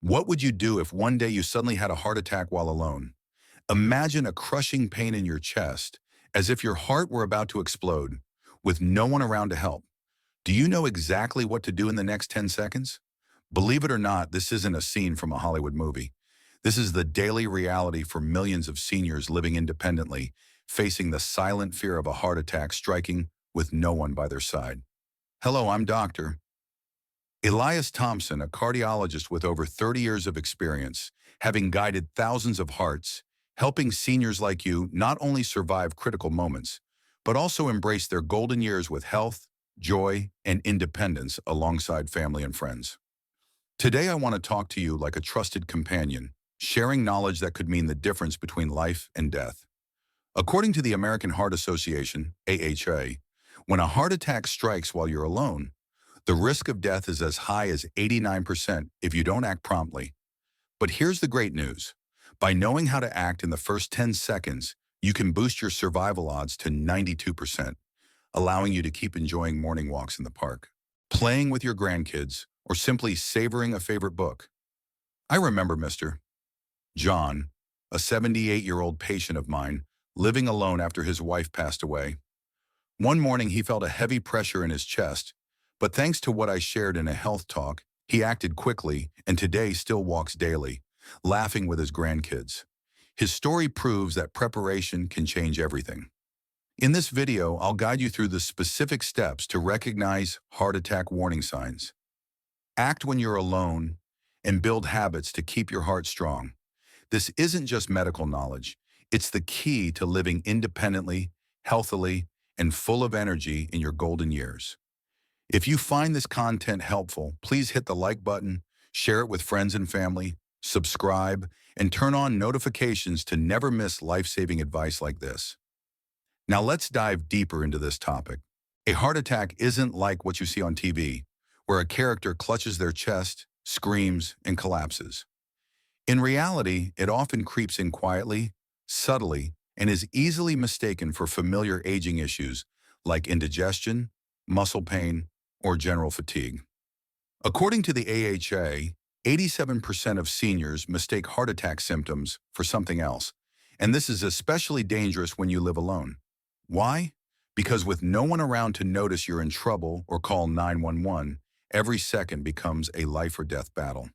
What would you do if one day you suddenly had a heart attack while alone? Imagine a crushing pain in your chest, as if your heart were about to explode, with no one around to help. Do you know exactly what to do in the next 10 seconds? Believe it or not, this isn't a scene from a Hollywood movie. This is the daily reality for millions of seniors living independently, facing the silent fear of a heart attack striking with no one by their side. Hello, I'm Dr. Elias Thompson, a cardiologist with over 30 years of experience, having guided thousands of hearts, helping seniors like you not only survive critical moments, but also embrace their golden years with health, joy, and independence alongside family and friends. Today, I want to talk to you like a trusted companion, sharing knowledge that could mean the difference between life and death. According to the American Heart Association, AHA, when a heart attack strikes while you're alone, the risk of death is as high as 89% if you don't act promptly. But here's the great news. By knowing how to act in the first 10 seconds, you can boost your survival odds to 92%, allowing you to keep enjoying morning walks in the park, playing with your grandkids, or simply savoring a favorite book. I remember Mr. John, a 78-year-old patient of mine, living alone after his wife passed away. One morning he felt a heavy pressure in his chest, but thanks to what I shared in a health talk, he acted quickly and today still walks daily, laughing with his grandkids. His story proves that preparation can change everything. In this video, I'll guide you through the specific steps to recognize heart attack warning signs. Act when you're alone and build habits to keep your heart strong. This isn't just medical knowledge. It's the key to living independently, healthily, and full of energy in your golden years. If you find this content helpful, please hit the like button, share it with friends and family, subscribe, and turn on notifications to never miss life-saving advice like this. Now let's dive deeper into this topic. A heart attack isn't like what you see on TV, where a character clutches their chest, screams, and collapses. In reality, it often creeps in quietly, subtly, and is easily mistaken for familiar aging issues like indigestion, muscle pain, or general fatigue. According to the AHA, 87% of seniors mistake heart attack symptoms for something else, and this is especially dangerous when you live alone. Why? Because with no one around to notice you're in trouble or call 911, every second becomes a life or death battle.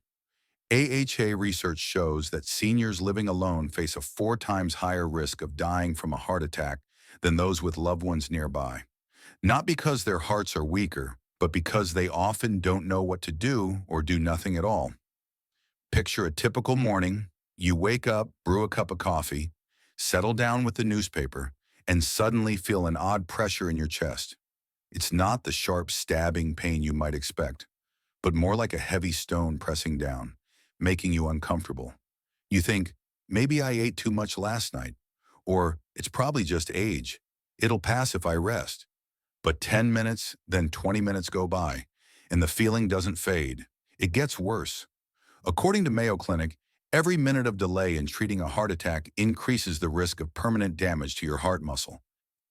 AHA research shows that seniors living alone face a 4 times higher risk of dying from a heart attack than those with loved ones nearby. Not because their hearts are weaker, but because they often don't know what to do or do nothing at all. Picture a typical morning. You wake up, brew a cup of coffee, settle down with the newspaper, and suddenly feel an odd pressure in your chest. It's not the sharp stabbing pain you might expect, but more like a heavy stone pressing down, making you uncomfortable. You think, maybe I ate too much last night, or it's probably just age. It'll pass if I rest. But 10 minutes, then 20 minutes go by, and the feeling doesn't fade. It gets worse. According to Mayo Clinic, every minute of delay in treating a heart attack increases the risk of permanent damage to your heart muscle.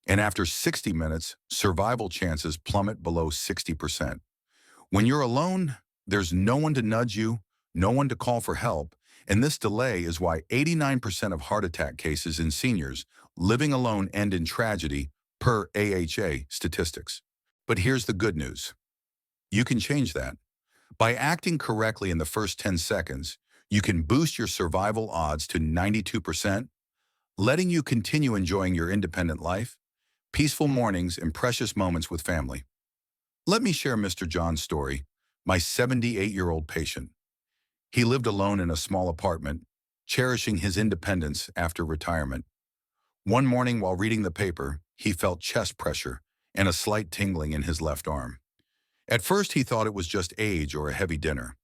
And after 60 minutes, survival chances plummet below 60%. When you're alone, there's no one to nudge you, no one to call for help, and this delay is why 89% of heart attack cases in seniors living alone end in tragedy per AHA statistics. But here's the good news. You can change that. By acting correctly in the first 10 seconds, you can boost your survival odds to 92%, letting you continue enjoying your independent life, peaceful mornings, and precious moments with family. Let me share Mr. John's story, my 78-year-old patient. He lived alone in a small apartment, cherishing his independence after retirement. One morning while reading the paper, he felt chest pressure and a slight tingling in his left arm. At first, he thought it was just age or a heavy dinner,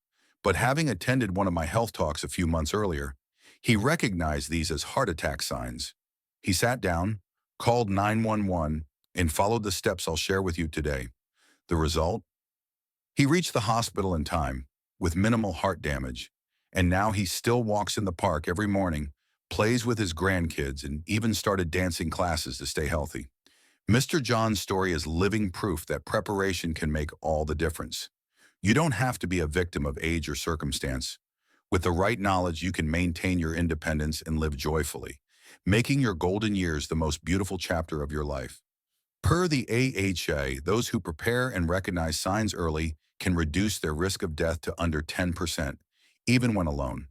but having attended one of my health talks a few months earlier, he recognized these as heart attack signs. He sat down, called 911, and followed the steps I'll share with you today. The result? He reached the hospital in time, with minimal heart damage, and now he still walks in the park every morning, plays with his grandkids, and even started dancing classes to stay healthy. Mr. John's story is living proof that preparation can make all the difference. You don't have to be a victim of age or circumstance. With the right knowledge, you can maintain your independence and live joyfully, making your golden years the most beautiful chapter of your life. Per the AHA, those who prepare and recognize signs early can reduce their risk of death to under 10%, even when alone.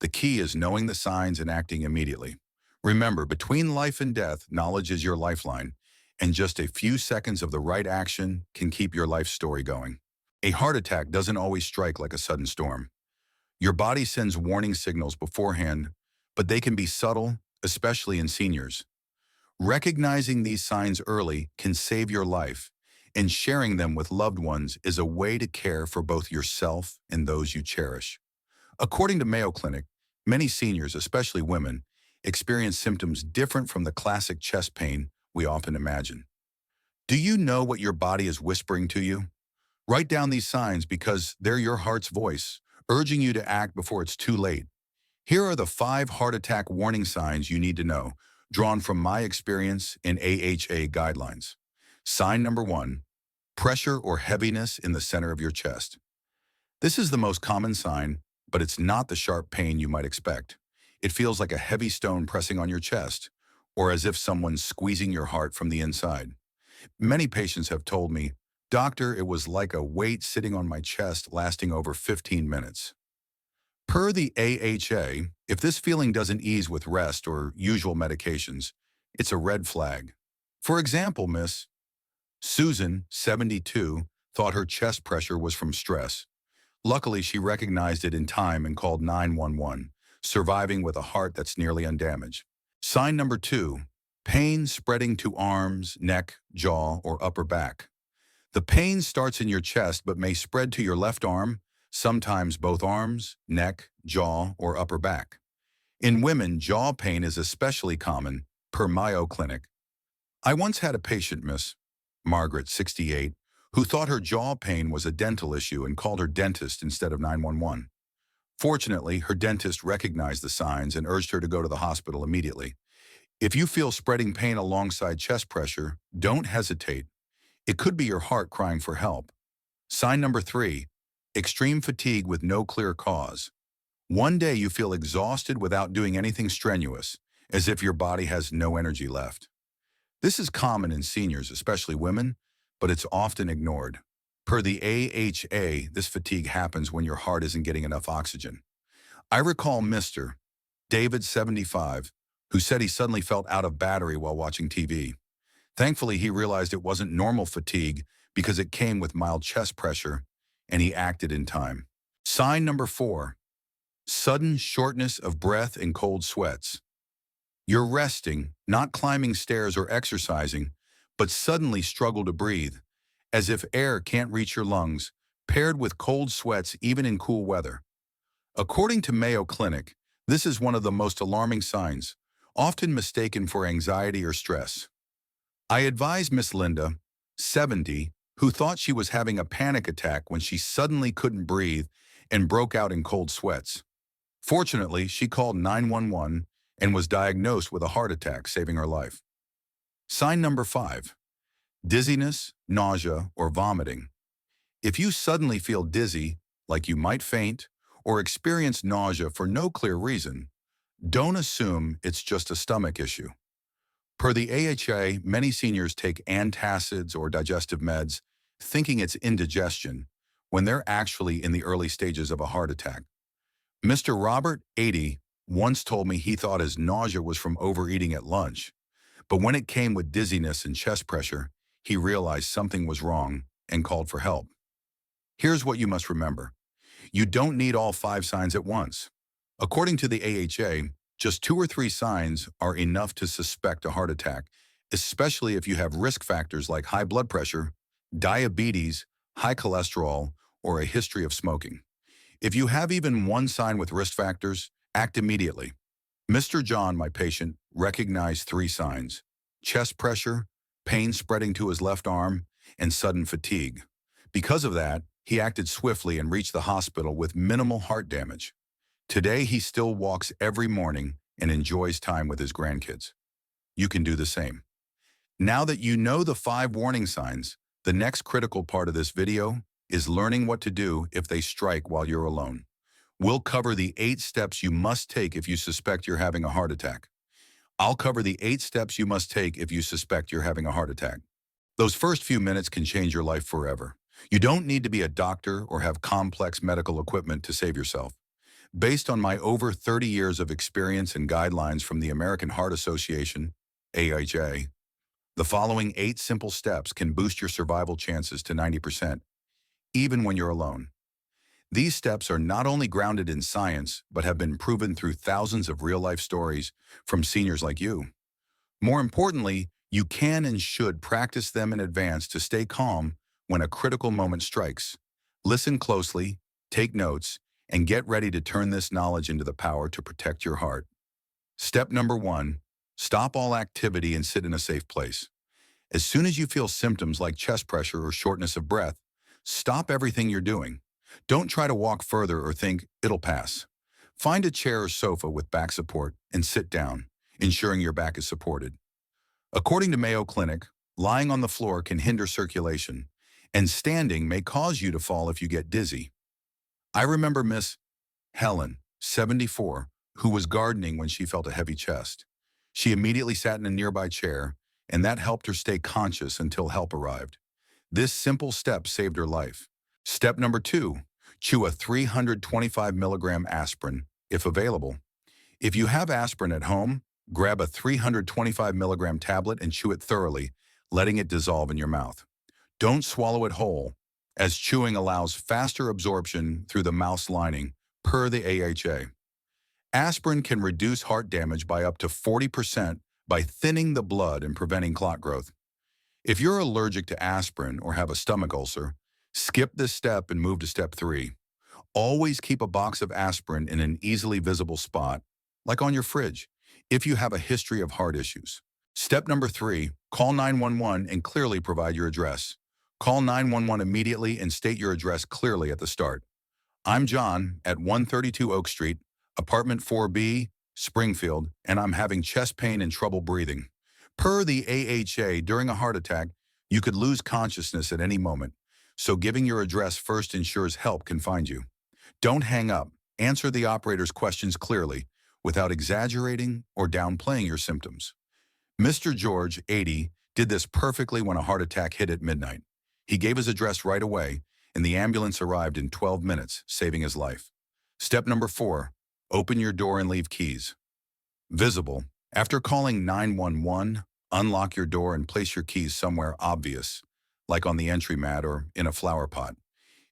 The key is knowing the signs and acting immediately. Remember, between life and death, knowledge is your lifeline, and just a few seconds of the right action can keep your life story going. A heart attack doesn't always strike like a sudden storm. Your body sends warning signals beforehand, but they can be subtle, especially in seniors. Recognizing these signs early can save your life, and sharing them with loved ones is a way to care for both yourself and those you cherish. According to Mayo Clinic, many seniors, especially women, experience symptoms different from the classic chest pain we often imagine. Do you know what your body is whispering to you? Write down these signs because they're your heart's voice, urging you to act before it's too late. Here are the 5 heart attack warning signs you need to know, drawn from my experience in AHA guidelines. Sign number 1, pressure or heaviness in the center of your chest. This is the most common sign, but it's not the sharp pain you might expect. It feels like a heavy stone pressing on your chest, or as if someone's squeezing your heart from the inside. Many patients have told me, "Doctor, it was like a weight sitting on my chest lasting over 15 minutes." Per the AHA, if this feeling doesn't ease with rest or usual medications, it's a red flag. For example, Miss Susan, 72, thought her chest pressure was from stress. Luckily, she recognized it in time and called 911, surviving with a heart that's nearly undamaged. Sign number 2, pain spreading to arms, neck, jaw, or upper back. The pain starts in your chest but may spread to your left arm, sometimes both arms, neck, jaw, or upper back. In women, jaw pain is especially common, per Mayo Clinic. I once had a patient, Miss Margaret, 68, who thought her jaw pain was a dental issue and called her dentist instead of 911. Fortunately, her dentist recognized the signs and urged her to go to the hospital immediately. If you feel spreading pain alongside chest pressure, don't hesitate. It could be your heart crying for help. Sign number 3, extreme fatigue with no clear cause. One day you feel exhausted without doing anything strenuous, as if your body has no energy left. This is common in seniors, especially women, but it's often ignored. Per the AHA, this fatigue happens when your heart isn't getting enough oxygen. I recall Mr. David, 75, who said he suddenly felt out of battery while watching TV. Thankfully, he realized it wasn't normal fatigue because it came with mild chest pressure, and he acted in time. Sign number 4, sudden shortness of breath and cold sweats. You're resting, not climbing stairs or exercising, but suddenly struggle to breathe, as if air can't reach your lungs, paired with cold sweats even in cool weather. According to Mayo Clinic, this is one of the most alarming signs, often mistaken for anxiety or stress. I advised Miss Linda, 70, who thought she was having a panic attack when she suddenly couldn't breathe and broke out in cold sweats. Fortunately, she called 911 and was diagnosed with a heart attack, saving her life. Sign number 5, dizziness, nausea, or vomiting. If you suddenly feel dizzy, like you might faint, or experience nausea for no clear reason, don't assume it's just a stomach issue. Per the AHA, many seniors take antacids or digestive meds, thinking it's indigestion, when they're actually in the early stages of a heart attack. Mr. Robert, 80, once told me he thought his nausea was from overeating at lunch, but when it came with dizziness and chest pressure, he realized something was wrong and called for help. Here's what you must remember. You don't need all 5 signs at once. According to the AHA, just 2 or 3 signs are enough to suspect a heart attack, especially if you have risk factors like high blood pressure, diabetes, high cholesterol, or a history of smoking. If you have even one sign with risk factors, act immediately. Mr. John, my patient, recognized 3 signs: chest pressure, pain spreading to his left arm, and sudden fatigue. Because of that, he acted swiftly and reached the hospital with minimal heart damage. Today, he still walks every morning and enjoys time with his grandkids. You can do the same. Now that you know the 5 warning signs, the next critical part of this video is learning what to do if they strike while you're alone. We'll cover the 8 steps you must take if you suspect you're having a heart attack. I'll cover the 8 steps you must take if you suspect you're having a heart attack. Those first few minutes can change your life forever. You don't need to be a doctor or have complex medical equipment to save yourself. Based on my over 30 years of experience and guidelines from the American Heart Association, AHA, the following 8 simple steps can boost your survival chances to 90%, even when you're alone. These steps are not only grounded in science, but have been proven through thousands of real-life stories from seniors like you. More importantly, you can and should practice them in advance to stay calm when a critical moment strikes. Listen closely, take notes, and get ready to turn this knowledge into the power to protect your heart. Step number 1, stop all activity and sit in a safe place. As soon as you feel symptoms like chest pressure or shortness of breath, stop everything you're doing. Don't try to walk further or think it'll pass. Find a chair or sofa with back support and sit down, ensuring your back is supported. According to Mayo Clinic, lying on the floor can hinder circulation, and standing may cause you to fall if you get dizzy. I remember Miss Helen, 74, who was gardening when she felt a heavy chest. She immediately sat in a nearby chair, and that helped her stay conscious until help arrived. This simple step saved her life. Step number 2, chew a 325 milligram aspirin, if available. If you have aspirin at home, grab a 325 milligram tablet and chew it thoroughly, letting it dissolve in your mouth. Don't swallow it whole, as chewing allows faster absorption through the mouth's lining, per the AHA. Aspirin can reduce heart damage by up to 40% by thinning the blood and preventing clot growth. If you're allergic to aspirin or have a stomach ulcer, skip this step and move to step 3. Always keep a box of aspirin in an easily visible spot, like on your fridge, if you have a history of heart issues. Step number 3, call 911 and clearly provide your address. Call 911 immediately and state your address clearly at the start. I'm John at 132 Oak Street, apartment 4B, Springfield, and I'm having chest pain and trouble breathing. Per the AHA, during a heart attack, you could lose consciousness at any moment, so giving your address first ensures help can find you. Don't hang up. Answer the operator's questions clearly, without exaggerating or downplaying your symptoms. Mr. George, 80, did this perfectly when a heart attack hit at midnight. He gave his address right away, and the ambulance arrived in 12 minutes, saving his life. Step number 4, open your door and leave keys. Visible. After calling 911, unlock your door and place your keys somewhere obvious, like on the entry mat or in a flower pot.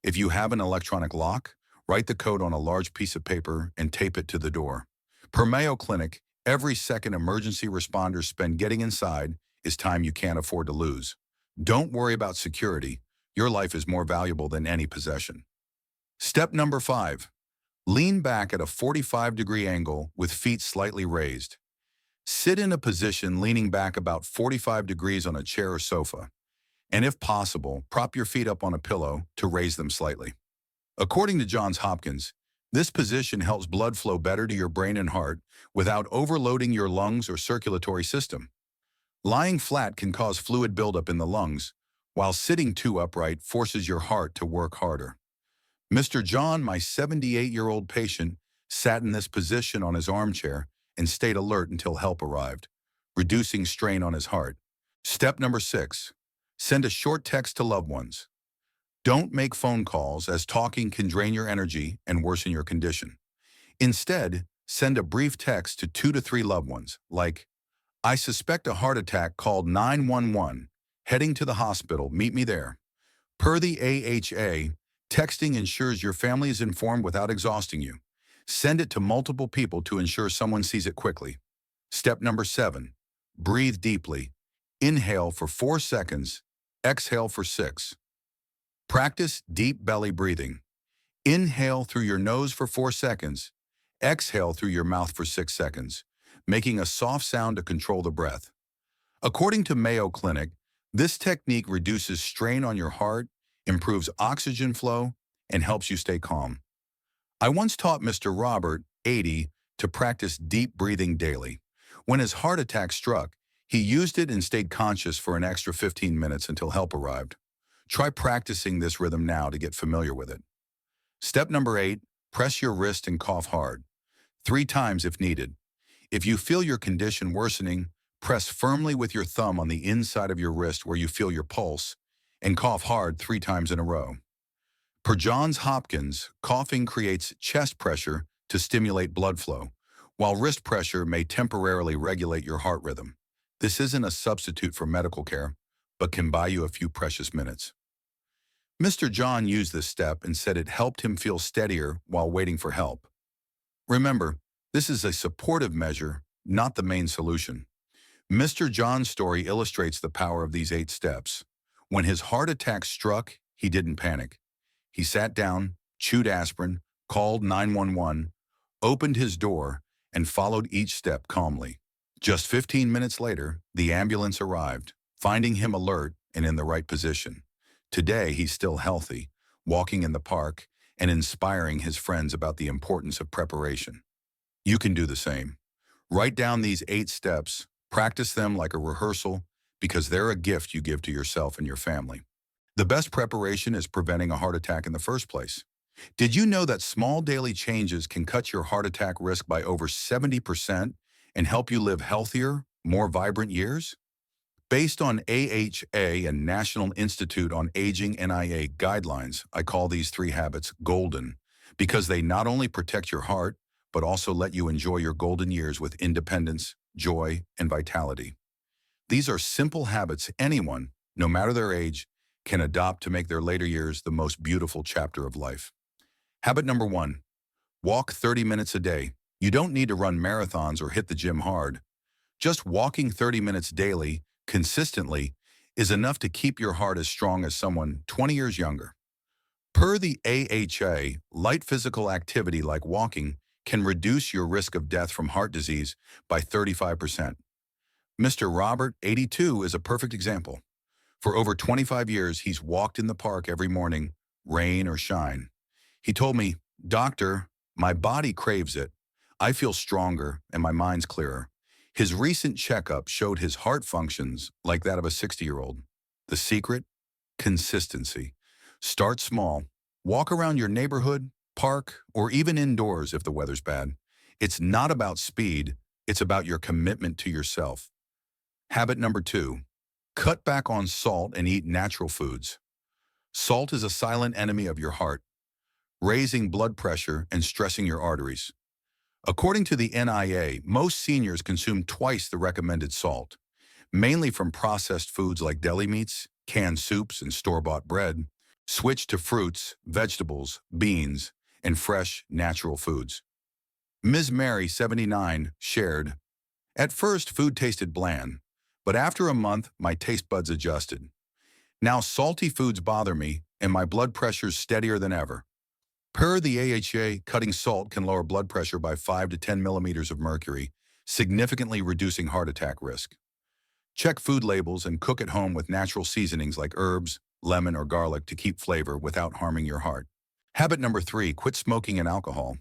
If you have an electronic lock, write the code on a large piece of paper and tape it to the door. Per Mayo Clinic, every second emergency responders spend getting inside is time you can't afford to lose. Don't worry about security. Your life is more valuable than any possession. Step number 5, lean back at a 45-degree angle with feet slightly raised. Sit in a position leaning back about 45 degrees on a chair or sofa, and if possible, prop your feet up on a pillow to raise them slightly. According to Johns Hopkins, this position helps blood flow better to your brain and heart without overloading your lungs or circulatory system. Lying flat can cause fluid buildup in the lungs, while sitting too upright forces your heart to work harder. Mr. John, my 78-year-old patient, sat in this position on his armchair and stayed alert until help arrived, reducing strain on his heart. Step number 6, send a short text to loved ones. Don't make phone calls, as talking can drain your energy and worsen your condition. Instead, send a brief text to 2 to 3 loved ones, like, I suspect a heart attack, called 911, heading to the hospital, meet me there. Per the AHA, texting ensures your family is informed without exhausting you. Send it to multiple people to ensure someone sees it quickly. Step number 7, breathe deeply. Inhale for 4 seconds, exhale for 6. Practice deep belly breathing. Inhale through your nose for 4 seconds, exhale through your mouth for 6 seconds, making a soft sound to control the breath. According to Mayo Clinic, this technique reduces strain on your heart, improves oxygen flow, and helps you stay calm. I once taught Mr. Robert, 80, to practice deep breathing daily. When his heart attack struck, he used it and stayed conscious for an extra 15 minutes until help arrived. Try practicing this rhythm now to get familiar with it. Step number 8, Press your wrist and cough hard, 3 times if needed. If you feel your condition worsening, press firmly with your thumb on the inside of your wrist where you feel your pulse, and cough hard 3 times in a row. Per Johns Hopkins, coughing creates chest pressure to stimulate blood flow, while wrist pressure may temporarily regulate your heart rhythm. This isn't a substitute for medical care, but can buy you a few precious minutes. Mr. John used this step and said it helped him feel steadier while waiting for help. Remember, this is a supportive measure, not the main solution. Mr. John's story illustrates the power of these 8 steps. When his heart attack struck, he didn't panic. He sat down, chewed aspirin, called 911, opened his door, and followed each step calmly. Just 15 minutes later, the ambulance arrived, finding him alert and in the right position. Today, he's still healthy, walking in the park, and inspiring his friends about the importance of preparation. You can do the same. Write down these 8 steps, practice them like a rehearsal, because they're a gift you give to yourself and your family. The best preparation is preventing a heart attack in the first place. Did you know that small daily changes can cut your heart attack risk by over 70% and help you live healthier, more vibrant years? Based on AHA and National Institute on Aging NIA guidelines, I call these 3 habits golden because they not only protect your heart, but also let you enjoy your golden years with independence, joy, and vitality. These are simple habits anyone, no matter their age, can adopt to make their later years the most beautiful chapter of life. Habit number 1, walk 30 minutes a day. You don't need to run marathons or hit the gym hard. Just walking 30 minutes daily, consistently, is enough to keep your heart as strong as someone 20 years younger. Per the AHA, light physical activity like walking can reduce your risk of death from heart disease by 35%. Mr. Robert, 82, is a perfect example. For over 25 years, he's walked in the park every morning, rain or shine. He told me, "Doctor, my body craves it. I feel stronger and my mind's clearer." His recent checkup showed his heart functions like that of a 60-year-old. The secret? Consistency. Start small. Walk around your neighborhood, park, or even indoors if the weather's bad. It's not about speed, it's about your commitment to yourself. Habit number 2, cut back on salt and eat natural foods. Salt is a silent enemy of your heart, raising blood pressure and stressing your arteries. According to the NIA, most seniors consume twice the recommended salt, mainly from processed foods like deli meats, canned soups, and store-bought bread. Switch to fruits, vegetables, beans, and fresh, natural foods. Ms. Mary, 79, shared, "At first, food tasted bland, but after a month, my taste buds adjusted. Now salty foods bother me, and my blood pressure's steadier than ever." Per the AHA, cutting salt can lower blood pressure by 5 to 10 millimeters of mercury, significantly reducing heart attack risk. Check food labels and cook at home with natural seasonings like herbs, lemon, or garlic to keep flavor without harming your heart. Habit number 3, quit smoking and alcohol.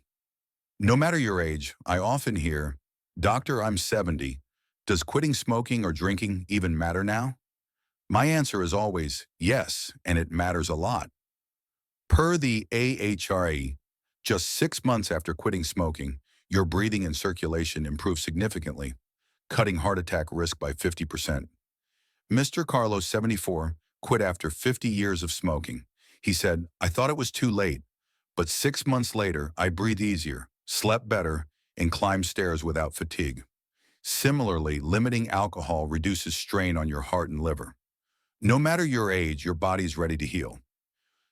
No matter your age, I often hear, "Doctor, I'm 70. Does quitting smoking or drinking even matter now?" My answer is always, yes, and it matters a lot. Per the AHRE, just 6 months after quitting smoking, your breathing and circulation improve significantly, cutting heart attack risk by 50%. Mr. Carlos, 74, quit after 50 years of smoking. He said, "I thought it was too late, but 6 months later, I breathed easier, slept better, and climbed stairs without fatigue." Similarly, limiting alcohol reduces strain on your heart and liver. No matter your age, your body's ready to heal.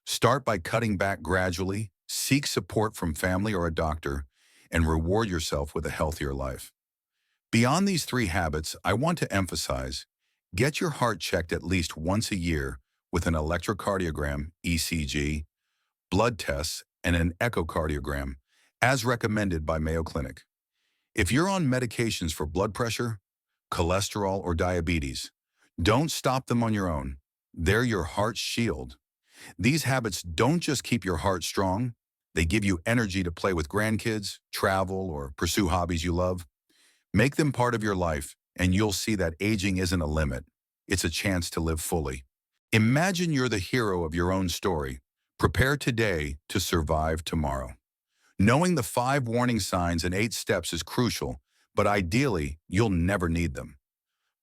Start by cutting back gradually, seek support from family or a doctor, and reward yourself with a healthier life. Beyond these 3 habits, I want to emphasize, get your heart checked at least once a year with an electrocardiogram, ECG, blood tests, and an echocardiogram, as recommended by Mayo Clinic. If you're on medications for blood pressure, cholesterol, or diabetes, don't stop them on your own. They're your heart's shield. These habits don't just keep your heart strong, they give you energy to play with grandkids, travel, or pursue hobbies you love. Make them part of your life, and you'll see that aging isn't a limit. It's a chance to live fully. Imagine you're the hero of your own story. Prepare today to survive tomorrow. Knowing the 5 warning signs and 8 steps is crucial, but ideally, you'll never need them.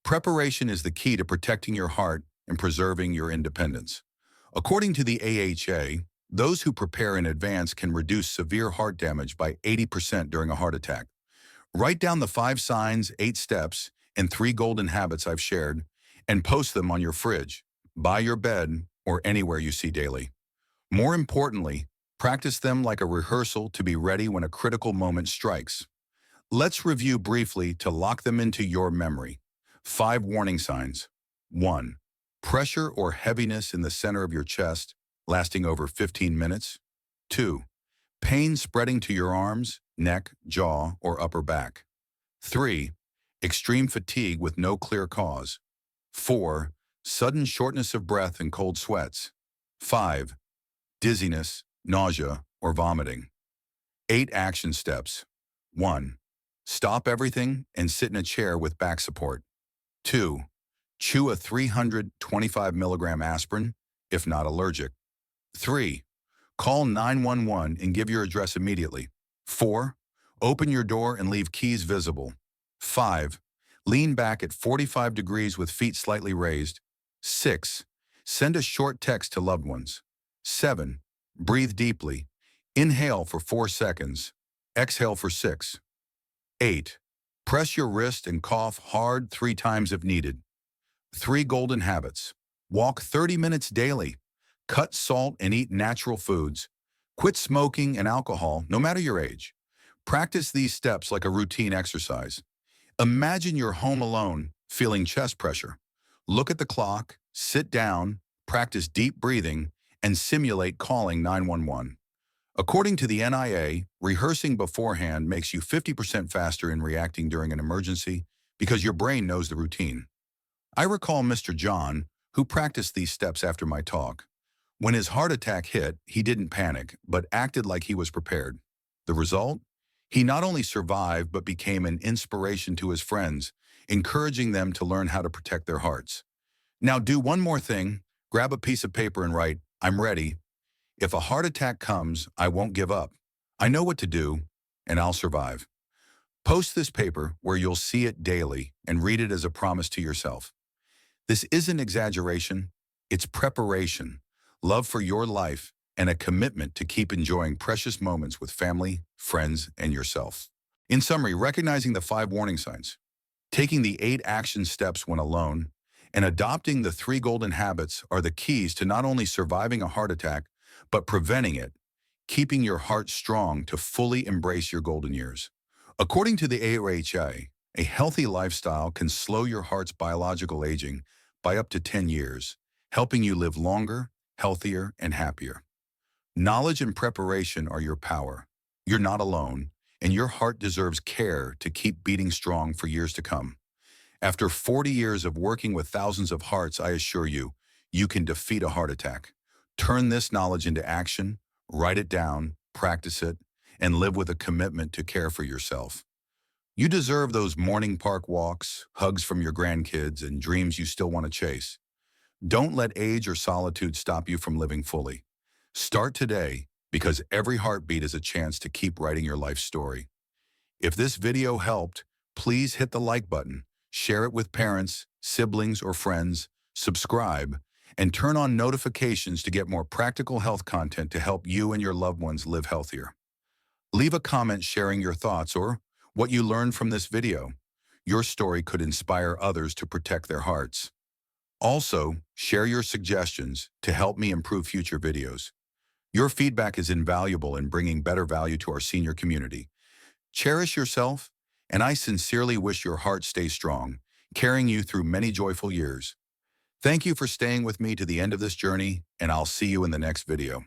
Preparation is the key to protecting your heart and preserving your independence. According to the AHA, those who prepare in advance can reduce severe heart damage by 80% during a heart attack. Write down the 5 signs, 8 steps, and 3 golden habits I've shared, and post them on your fridge, by your bed, or anywhere you see daily. More importantly, practice them like a rehearsal to be ready when a critical moment strikes. Let's review briefly to lock them into your memory. 5 warning signs. 1. Pressure or heaviness in the center of your chest, lasting over 15 minutes. 2. Pain spreading to your arms, neck, jaw, or upper back. 3. Extreme fatigue with no clear cause. 4. Sudden shortness of breath and cold sweats. 5. Dizziness, nausea, or vomiting. 8 action steps. 1. Stop everything and sit in a chair with back support. 2. Chew a 325 milligram aspirin, if not allergic. 3. Call 911 and give your address immediately. 4. Open your door and leave keys visible. 5. Lean back at 45 degrees with feet slightly raised. 6. Send a short text to loved ones. 7. Breathe deeply. Inhale for 4 seconds. Exhale for 6. 8. Press your wrist and cough hard 3 times if needed. 3 golden habits. Walk 30 minutes daily. Cut salt and eat natural foods. Quit smoking and alcohol, no matter your age. Practice these steps like a routine exercise. Imagine you're home alone, feeling chest pressure. Look at the clock, sit down, practice deep breathing, and simulate calling 911. According to the NIA, rehearsing beforehand makes you 50% faster in reacting during an emergency because your brain knows the routine. I recall Mr. John, who practiced these steps after my talk. When his heart attack hit, he didn't panic, but acted like he was prepared. The result? He not only survived, but became an inspiration to his friends, encouraging them to learn how to protect their hearts. Now do one more thing. Grab a piece of paper and write, "I'm ready. If a heart attack comes, I won't give up. I know what to do, and I'll survive." Post this paper where you'll see it daily and read it as a promise to yourself. This isn't exaggeration, it's preparation, love for your life, and a commitment to keep enjoying precious moments with family, friends, and yourself. In summary, recognizing the 5 warning signs, taking the 8 action steps when alone, and adopting the 3 golden habits are the keys to not only surviving a heart attack, but preventing it, keeping your heart strong to fully embrace your golden years. According to the AHA, a healthy lifestyle can slow your heart's biological aging by up to 10 years, helping you live longer, healthier, and happier. Knowledge and preparation are your power. You're not alone, and your heart deserves care to keep beating strong for years to come. After 40 years of working with thousands of hearts, I assure you, you can defeat a heart attack. Turn this knowledge into action, write it down, practice it, and live with a commitment to care for yourself. You deserve those morning park walks, hugs from your grandkids, and dreams you still want to chase. Don't let age or solitude stop you from living fully. Start today, because every heartbeat is a chance to keep writing your life story. If this video helped, please hit the like button, share it with parents, siblings, or friends, subscribe, and turn on notifications to get more practical health content to help you and your loved ones live healthier. Leave a comment sharing your thoughts or what you learned from this video. Your story could inspire others to protect their hearts. Also, share your suggestions to help me improve future videos. Your feedback is invaluable in bringing better value to our senior community. Cherish yourself, and I sincerely wish your heart stays strong, carrying you through many joyful years. Thank you for staying with me to the end of this journey, and I'll see you in the next video.